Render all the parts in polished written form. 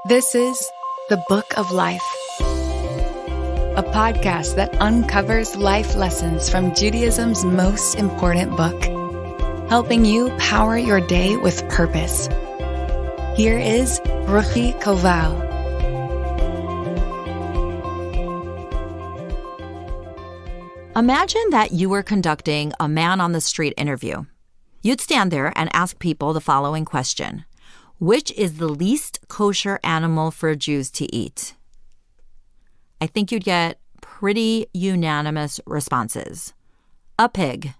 This is The Book of Life, a podcast that uncovers life lessons from Judaism's most important book, helping you power your day with purpose. Here is Ruchi Koval. Imagine that you were conducting a man-on-the-street interview. You'd stand there and ask people the following question. Which is the least kosher animal for Jews to eat? I think you'd get pretty unanimous responses. A pig.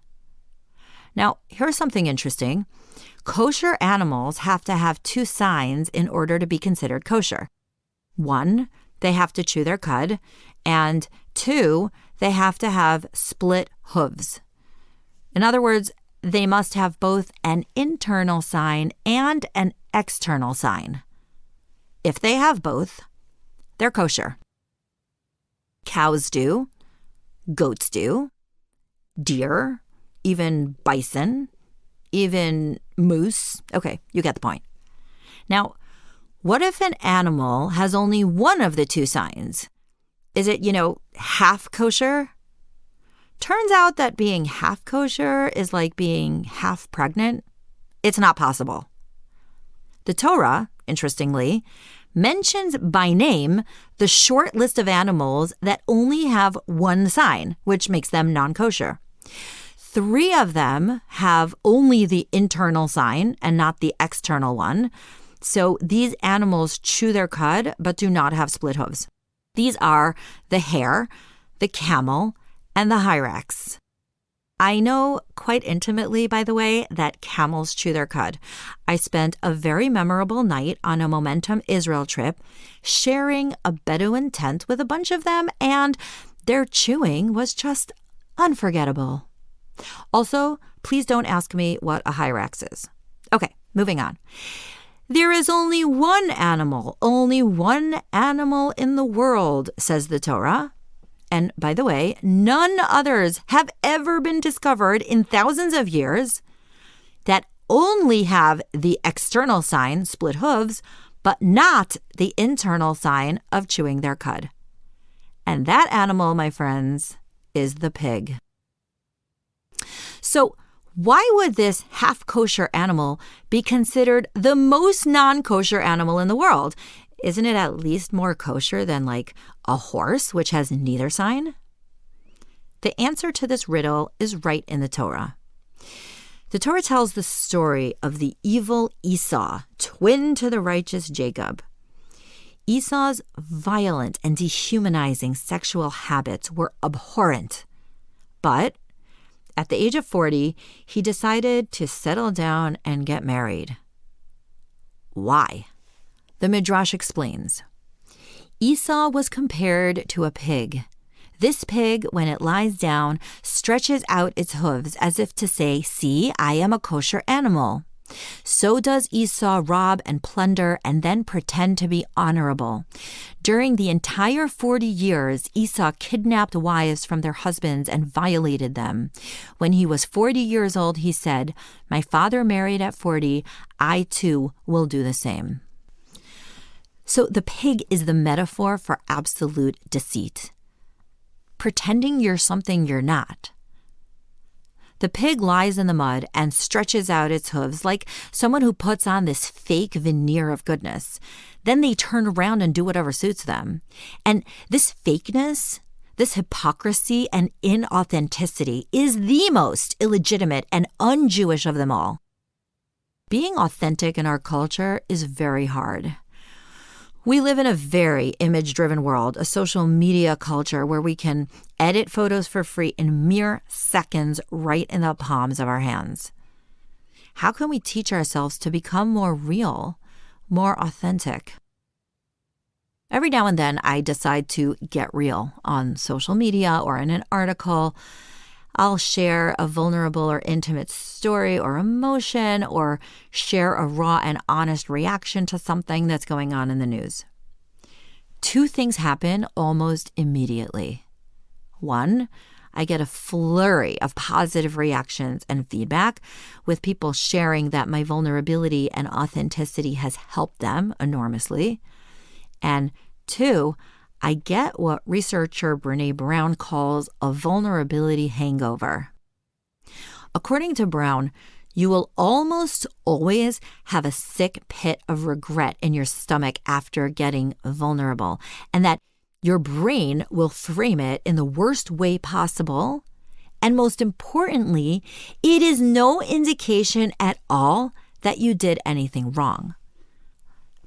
Now, here's something interesting. Kosher animals have to have two signs in order to be considered kosher. One, they have to chew their cud, and two, they have to have split hooves. In other words, they must have both an internal sign and an external sign. If they have both, they're kosher. Cows do, goats do, deer, even bison, even moose. Okay, you get the point. Now, what if an animal has only one of the two signs? Is it, half kosher? Turns out that being half kosher is like being half pregnant. It's not possible. The Torah, interestingly, mentions by name the short list of animals that only have one sign, which makes them non-kosher. 3 of them have only the internal sign and not the external one. So these animals chew their cud but do not have split hooves. These are the hare, the camel, and the hyrax. I know quite intimately, by the way, that camels chew their cud. I spent a very memorable night on a Momentum Israel trip sharing a Bedouin tent with a bunch of them, and their chewing was just unforgettable. Also, please don't ask me what a hyrax is. Okay, moving on. There is only one animal in the world, says the Torah. And by the way, none others have ever been discovered in thousands of years that only have the external sign, split hooves, but not the internal sign of chewing their cud. And that animal, my friends, is the pig. So why would this half-kosher animal be considered the most non-kosher animal in the world? Isn't it at least more kosher than like a horse, which has neither sign? The answer to this riddle is right in the Torah. The Torah tells the story of the evil Esau, twin to the righteous Jacob. Esau's violent and dehumanizing sexual habits were abhorrent. But at the age of 40, he decided to settle down and get married. Why? The Midrash explains. Esau was compared to a pig. This pig, when it lies down, stretches out its hooves as if to say, "See, I am a kosher animal." So does Esau rob and plunder and then pretend to be honorable. During the entire 40 years, Esau kidnapped wives from their husbands and violated them. When he was 40 years old, he said, "My father married at 40. I too will do the same." So the pig is the metaphor for absolute deceit. Pretending you're something you're not. The pig lies in the mud and stretches out its hooves like someone who puts on this fake veneer of goodness. Then they turn around and do whatever suits them. And this fakeness, this hypocrisy and inauthenticity is the most illegitimate and un-Jewish of them all. Being authentic in our culture is very hard. We live in a very image-driven world, a social media culture where we can edit photos for free in mere seconds right in the palms of our hands. How can we teach ourselves to become more real, more authentic? Every now and then, I decide to get real on social media or in an article. I'll share a vulnerable or intimate story or emotion or share a raw and honest reaction to something that's going on in the news. 2 things happen almost immediately. 1, I get a flurry of positive reactions and feedback with people sharing that my vulnerability and authenticity has helped them enormously. And 2, I get what researcher Brené Brown calls a vulnerability hangover. According to Brown, you will almost always have a sick pit of regret in your stomach after getting vulnerable, and that your brain will frame it in the worst way possible. And most importantly, it is no indication at all that you did anything wrong.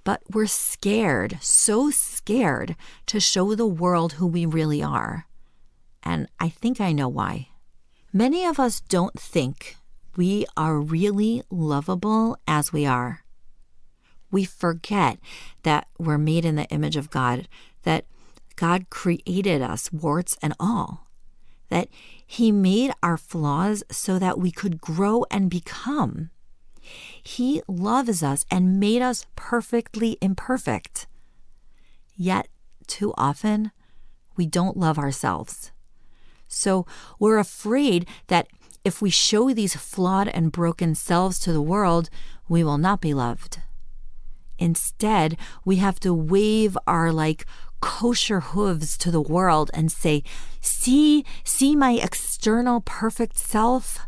But we're scared, so scared, to show the world who we really are. And I think I know why. Many of us don't think we are really lovable as we are. We forget that we're made in the image of God, that God created us, warts and all, that He made our flaws so that we could grow and become. He loves us and made us perfectly imperfect. Yet, too often, we don't love ourselves. So we're afraid that if we show these flawed and broken selves to the world, we will not be loved. Instead, we have to wave our kosher hooves to the world and say, see my external perfect self?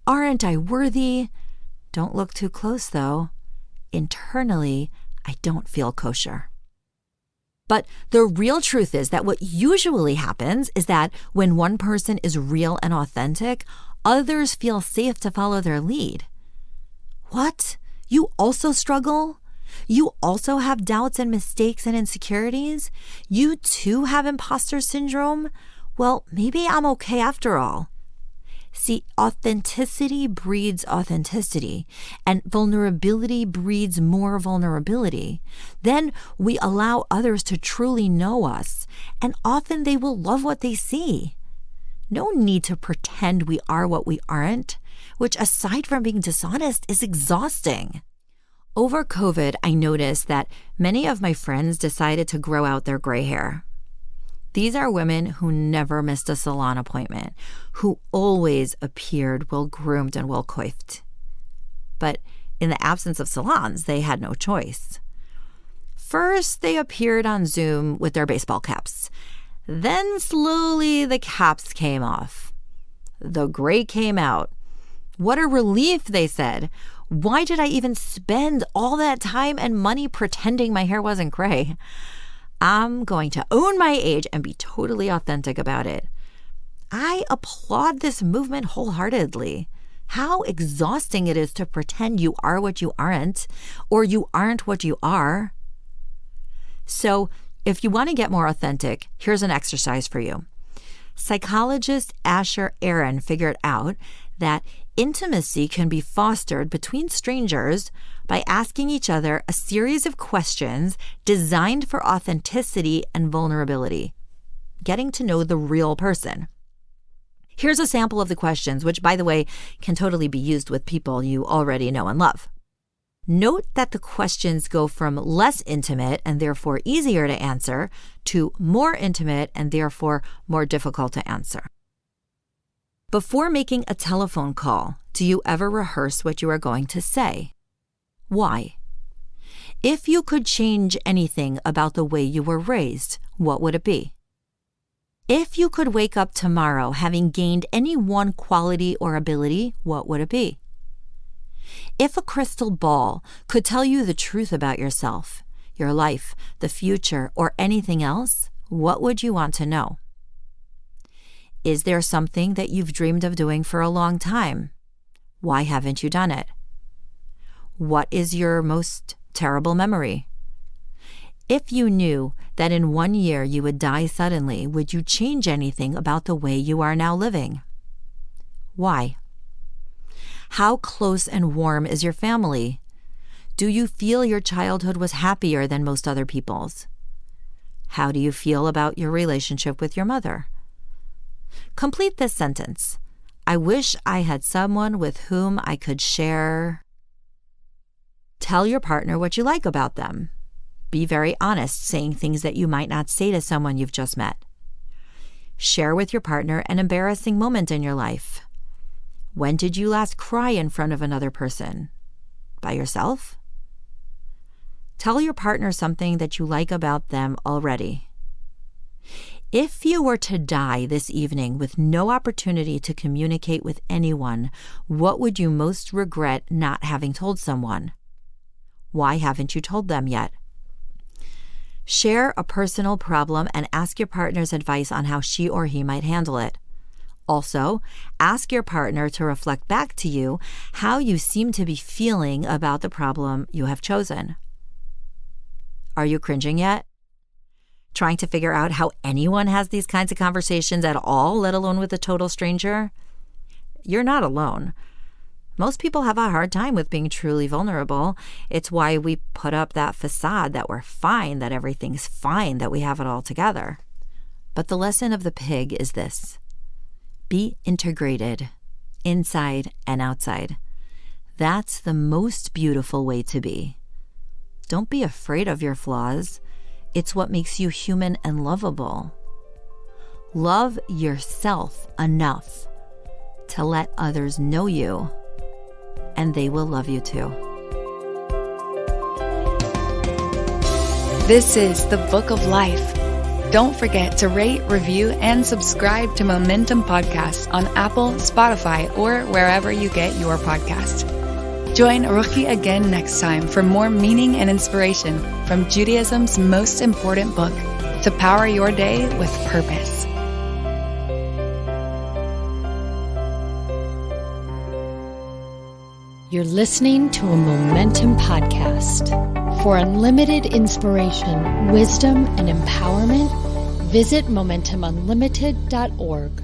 Aren't I worthy? Don't look too close, though. Internally, I don't feel kosher. But the real truth is that what usually happens is that when one person is real and authentic, others feel safe to follow their lead. What? You also struggle? You also have doubts and mistakes and insecurities? You too have imposter syndrome? Well, maybe I'm okay after all. See, authenticity breeds authenticity, and vulnerability breeds more vulnerability. Then we allow others to truly know us, and often they will love what they see. No need to pretend we are what we aren't, which, aside from being dishonest, is exhausting. Over COVID, I noticed that many of my friends decided to grow out their gray hair. These are women who never missed a salon appointment, who always appeared well-groomed and well-coiffed. But in the absence of salons, they had no choice. First, they appeared on Zoom with their baseball caps. Then slowly the caps came off. The gray came out. What a relief, they said. Why did I even spend all that time and money pretending my hair wasn't gray? I'm going to own my age and be totally authentic about it. I applaud this movement wholeheartedly. How exhausting it is to pretend you are what you aren't, or you aren't what you are. So, if you want to get more authentic, here's an exercise for you. Psychologist Asher Aaron figured out that intimacy can be fostered between strangers by asking each other a series of questions designed for authenticity and vulnerability, getting to know the real person. Here's a sample of the questions, which, by the way, can totally be used with people you already know and love. Note that the questions go from less intimate and therefore easier to answer to more intimate and therefore more difficult to answer. Before making a telephone call, do you ever rehearse what you are going to say? Why? If you could change anything about the way you were raised, what would it be? If you could wake up tomorrow having gained any one quality or ability, what would it be? If a crystal ball could tell you the truth about yourself, your life, the future, or anything else, what would you want to know? Is there something that you've dreamed of doing for a long time? Why haven't you done it? What is your most terrible memory? If you knew that in 1 year you would die suddenly, would you change anything about the way you are now living? Why? How close and warm is your family? Do you feel your childhood was happier than most other people's? How do you feel about your relationship with your mother? Complete this sentence. I wish I had someone with whom I could share. Tell your partner what you like about them. Be very honest, saying things that you might not say to someone you've just met. Share with your partner an embarrassing moment in your life. When did you last cry in front of another person? By yourself? Tell your partner something that you like about them already. If you were to die this evening with no opportunity to communicate with anyone, what would you most regret not having told someone? Why haven't you told them yet? Share a personal problem and ask your partner's advice on how she or he might handle it. Also, ask your partner to reflect back to you how you seem to be feeling about the problem you have chosen. Are you cringing yet? Trying to figure out how anyone has these kinds of conversations at all, let alone with a total stranger? You're not alone. Most people have a hard time with being truly vulnerable. It's why we put up that facade that we're fine, that everything's fine, that we have it all together. But the lesson of the pig is this: be integrated, inside and outside. That's the most beautiful way to be. Don't be afraid of your flaws. It's what makes you human and lovable. Love yourself enough to let others know you, and they will love you too. This is the Book of Life. Don't forget to rate, review, and subscribe to Momentum Podcasts on Apple, Spotify, or wherever you get your podcast. Join Ruchi again next time for more meaning and inspiration from Judaism's most important book, to power your day with purpose. You're listening to a Momentum podcast. For unlimited inspiration, wisdom, and empowerment, visit MomentumUnlimited.org.